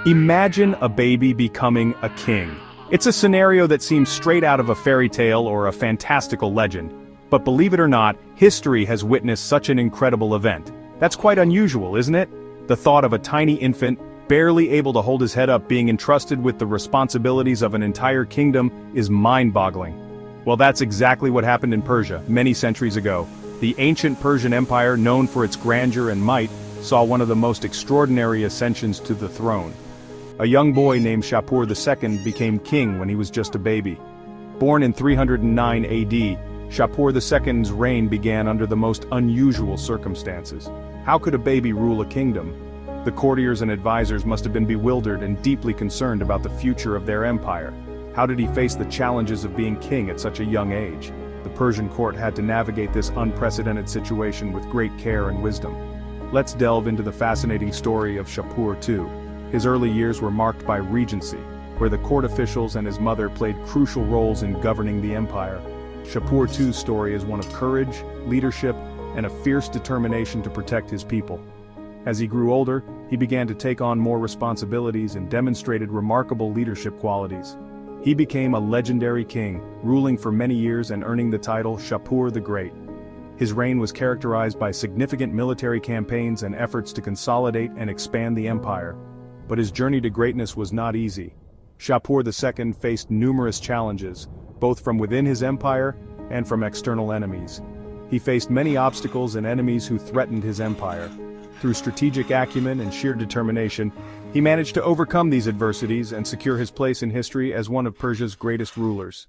Imagine a baby becoming a king. It's a scenario that seems straight out of a fairy tale or a fantastical legend. But believe it or not, history has witnessed such an incredible event. That's quite unusual, isn't it? The thought of a tiny infant, barely able to hold his head up, being entrusted with the responsibilities of an entire kingdom is mind-boggling. Well, that's exactly what happened in Persia, many centuries ago. The ancient Persian Empire, known for its grandeur and might, saw one of the most extraordinary ascensions to the throne. A young boy named Shapur II became king when he was just a baby. Born in 309 AD, Shapur II's reign began under the most unusual circumstances. How could a baby rule a kingdom? The courtiers and advisors must have been bewildered and deeply concerned about the future of their empire. How did he face the challenges of being king at such a young age? The Persian court had to navigate this unprecedented situation with great care and wisdom. Let's delve into the fascinating story of Shapur II. His early years were marked by regency, where the court officials and his mother played crucial roles in governing the empire. Shapur II's story is one of courage, leadership, and a fierce determination to protect his people. As he grew older, he began to take on more responsibilities and demonstrated remarkable leadership qualities. He became a legendary king, ruling for many years and earning the title Shapur the Great. His reign was characterized by significant military campaigns and efforts to consolidate and expand the empire. But his journey to greatness was not easy. Shapur II faced numerous challenges, both from within his empire and from external enemies. He faced many obstacles and enemies who threatened his empire. Through strategic acumen and sheer determination, he managed to overcome these adversities and secure his place in history as one of Persia's greatest rulers.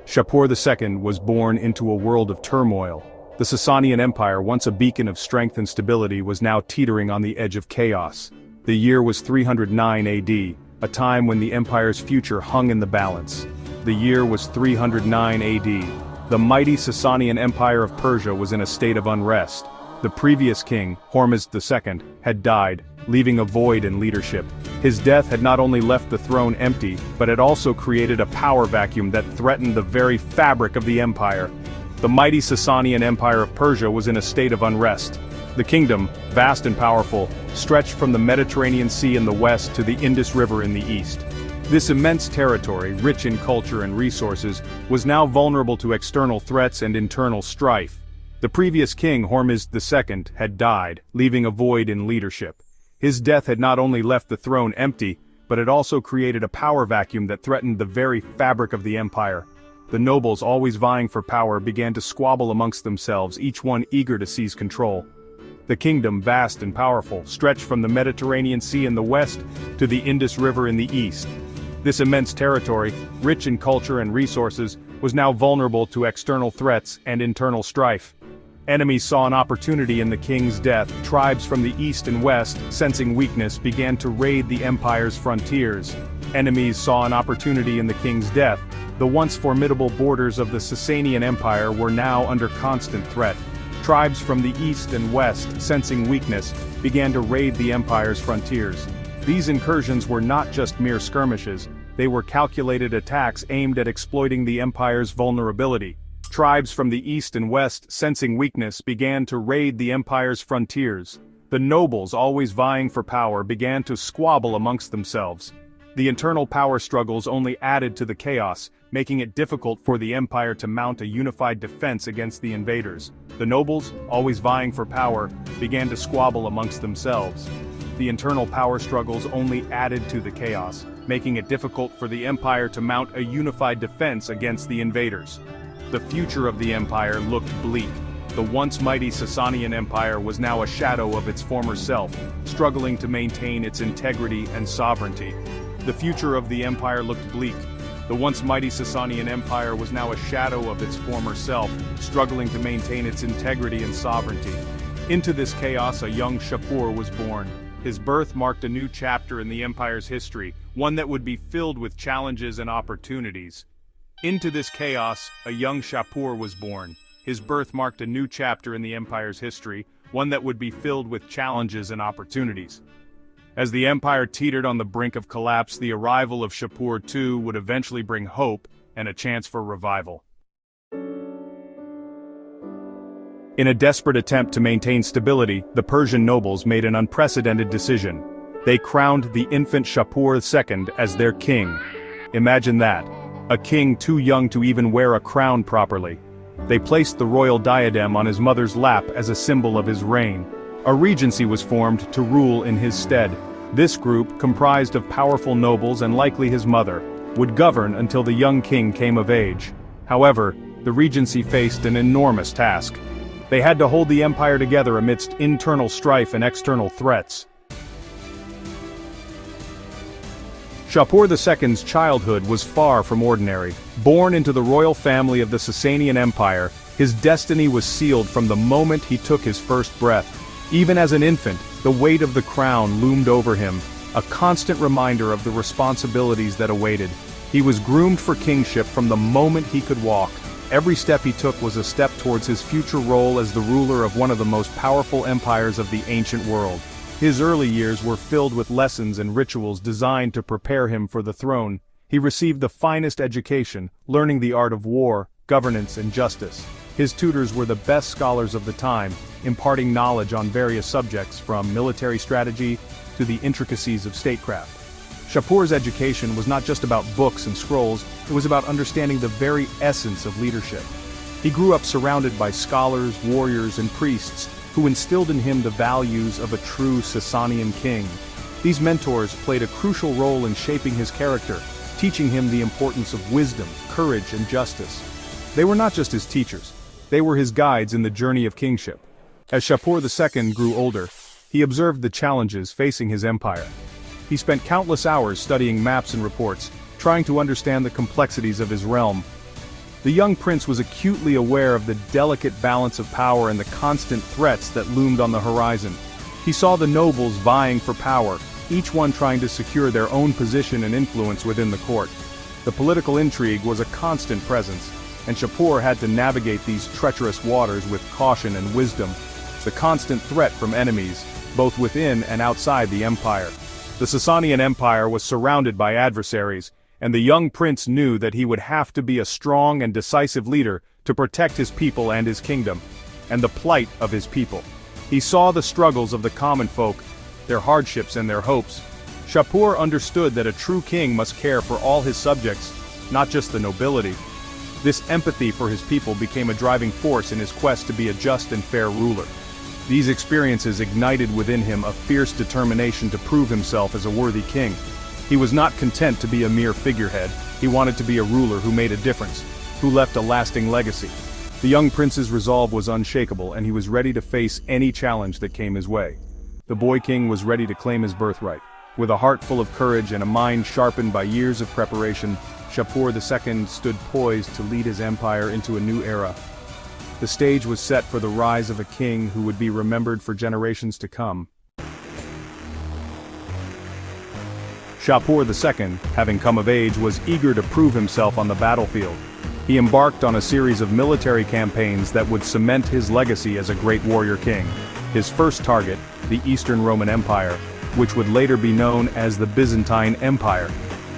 Shapur II was born into a world of turmoil. The Sassanian Empire, once a beacon of strength and stability, was now teetering on the edge of chaos. The year was 309 AD, a time when the empire's future hung in the balance. The year was 309 AD. The mighty Sassanian Empire of Persia was in a state of unrest. The previous king, Amidst II, had died, leaving a void in leadership. His death had not only left the throne empty, but had also created a power vacuum that threatened the very fabric of the empire. The mighty Sassanian Empire of Persia was in a state of unrest. The kingdom, vast and powerful, stretched from the Mediterranean Sea in the west to the Indus River in the east. This immense territory, rich in culture and resources, was now vulnerable to external threats and internal strife. The previous king, Amidst II, had died, leaving a void in leadership. His death had not only left the throne empty, but it also created a power vacuum that threatened the very fabric of the empire. The nobles, always vying for power, began to squabble amongst themselves, each one eager to seize control. The kingdom, vast and powerful, stretched from the Mediterranean Sea in the west to the Indus River in the east. This immense territory, rich in culture and resources, was now vulnerable to external threats and internal strife. Enemies saw an opportunity in the king's death. Tribes from the east and west, sensing weakness, began to raid the empire's frontiers. Enemies saw an opportunity in the king's death. The once formidable borders of the Sassanian Empire were now under constant threat. Tribes from the east and west, sensing weakness, began to raid the empire's frontiers. These incursions were not just mere skirmishes, they were calculated attacks aimed at exploiting the empire's vulnerability. Tribes from the east and west, sensing weakness, began to raid the empire's frontiers. The nobles, always vying for power, began to squabble amongst themselves. The internal power struggles only added to the chaos, making it difficult for the empire to mount a unified defense against the invaders. The nobles, always vying for power, began to squabble amongst themselves. The internal power struggles only added to the chaos, making it difficult for the empire to mount a unified defense against the invaders. The future of the empire looked bleak. The once mighty Sassanian Empire was now a shadow of its former self, struggling to maintain its integrity and sovereignty. The future of the empire looked bleak. The once mighty Sassanian Empire was now a shadow of its former self, struggling to maintain its integrity and sovereignty. Into this chaos, a young Shapur was born. His birth marked a new chapter in the empire's history, one that would be filled with challenges and opportunities. Into this chaos, a young Shapur was born. His birth marked a new chapter in the empire's history, one that would be filled with challenges and opportunities. As the empire teetered on the brink of collapse, the arrival of Shapur II would eventually bring hope and a chance for revival. In a desperate attempt to maintain stability, the Persian nobles made an unprecedented decision. They crowned the infant Shapur II as their king. Imagine that. A king too young to even wear a crown properly. They placed the royal diadem on his mother's lap as a symbol of his reign. A regency was formed to rule in his stead. This group, comprised of powerful nobles and likely his mother, would govern until the young king came of age. However, the regency faced an enormous task. They had to hold the empire together amidst internal strife and external threats. Shapur II's childhood was far from ordinary. Born into the royal family of the Sassanian Empire, his destiny was sealed from the moment he took his first breath. Even as an infant, the weight of the crown loomed over him, a constant reminder of the responsibilities that awaited. He was groomed for kingship from the moment he could walk. Every step he took was a step towards his future role as the ruler of one of the most powerful empires of the ancient world. His early years were filled with lessons and rituals designed to prepare him for the throne. He received the finest education, learning the art of war, governance, and justice. His tutors were the best scholars of the time, imparting knowledge on various subjects from military strategy to the intricacies of statecraft. Shapur's education was not just about books and scrolls, it was about understanding the very essence of leadership. He grew up surrounded by scholars, warriors, and priests who instilled in him the values of a true Sassanian king. These mentors played a crucial role in shaping his character, teaching him the importance of wisdom, courage, and justice. They were not just his teachers, they were his guides in the journey of kingship. As Shapur II grew older, he observed the challenges facing his empire. He spent countless hours studying maps and reports, trying to understand the complexities of his realm. The young prince was acutely aware of the delicate balance of power and the constant threats that loomed on the horizon. He saw the nobles vying for power, each one trying to secure their own position and influence within the court. The political intrigue was a constant presence, and Shapur had to navigate these treacherous waters with caution and wisdom. The constant threat from enemies, both within and outside the empire. The Sassanian Empire was surrounded by adversaries, and the young prince knew that he would have to be a strong and decisive leader to protect his people and his kingdom, and the plight of his people. He saw the struggles of the common folk, their hardships and their hopes. Shapur understood that a true king must care for all his subjects, not just the nobility. This empathy for his people became a driving force in his quest to be a just and fair ruler. These experiences ignited within him a fierce determination to prove himself as a worthy king. He was not content to be a mere figurehead, he wanted to be a ruler who made a difference, who left a lasting legacy. The young prince's resolve was unshakable, and he was ready to face any challenge that came his way. The boy king was ready to claim his birthright. With a heart full of courage and a mind sharpened by years of preparation, Shapur II stood poised to lead his empire into a new era. The stage was set for the rise of a king who would be remembered for generations to come. Shapur II, having come of age, was eager to prove himself on the battlefield. He embarked on a series of military campaigns that would cement his legacy as a great warrior king. His first target, the Eastern Roman Empire, which would later be known as the Byzantine Empire.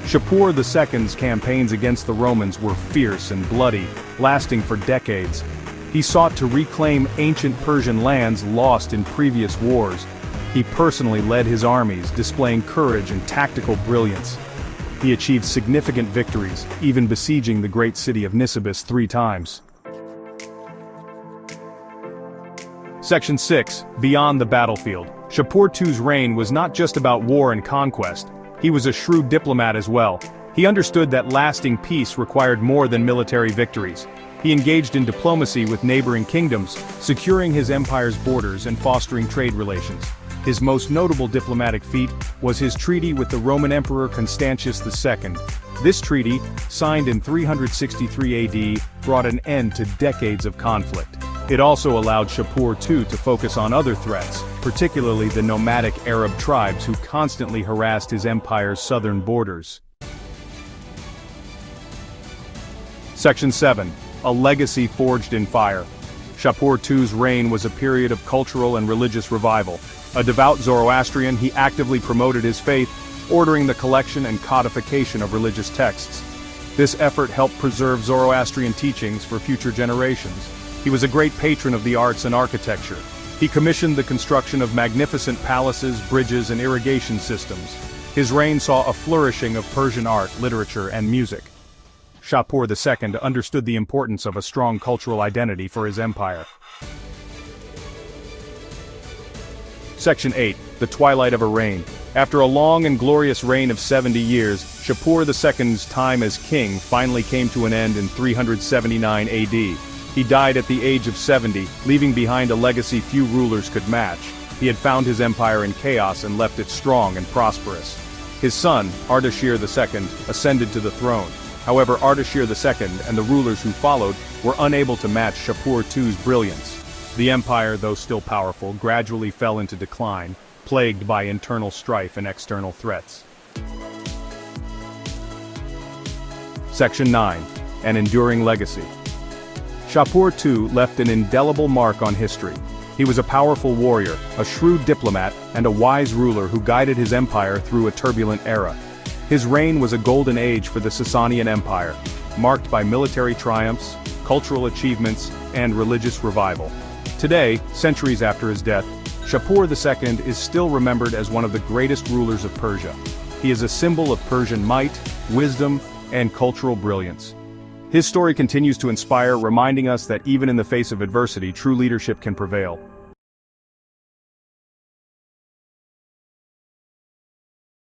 Shapur II's campaigns against the Romans were fierce and bloody, lasting for decades. He sought to reclaim ancient Persian lands lost in previous wars. He personally led his armies, displaying courage and tactical brilliance. He achieved significant victories, even besieging the great city of Nisibis 3 times. Section 6. Beyond the battlefield. Shapur II's reign was not just about war and conquest. He was a shrewd diplomat as well. He understood that lasting peace required more than military victories. He engaged in diplomacy with neighboring kingdoms, securing his empire's borders and fostering trade relations. His most notable diplomatic feat was his treaty with the Roman Emperor Constantius II. This treaty, signed in 363 AD, brought an end to decades of conflict. It also allowed Shapur II to focus on other threats, particularly the nomadic Arab tribes who constantly harassed his empire's southern borders. Section 7. A legacy forged in fire. Shapur II's reign was a period of cultural and religious revival. A devout Zoroastrian, he actively promoted his faith, ordering the collection and codification of religious texts. This effort helped preserve Zoroastrian teachings for future generations. He was a great patron of the arts and architecture. He commissioned the construction of magnificent palaces, bridges, and irrigation systems. His reign saw a flourishing of Persian art, literature, and music. Shapur II understood the importance of a strong cultural identity for his empire. Section 8. The Twilight of a Reign. After a long and glorious reign of 70 years, Shapur II's time as king finally came to an end in 379 AD. He died at the age of 70, leaving behind a legacy few rulers could match. He had found his empire in chaos and left it strong and prosperous. His son, Ardashir II, ascended to the throne. However, Ardashir II and the rulers who followed were unable to match Shapur II's brilliance. The empire, though still powerful, gradually fell into decline, plagued by internal strife and external threats. Section 9. An Enduring Legacy. Shapur II left an indelible mark on history. He was a powerful warrior, a shrewd diplomat, and a wise ruler who guided his empire through a turbulent era. His reign was a golden age for the Sassanian Empire, marked by military triumphs, cultural achievements, and religious revival. Today, centuries after his death, Shapur II is still remembered as one of the greatest rulers of Persia. He is a symbol of Persian might, wisdom, and cultural brilliance. His story continues to inspire, reminding us that even in the face of adversity, true leadership can prevail.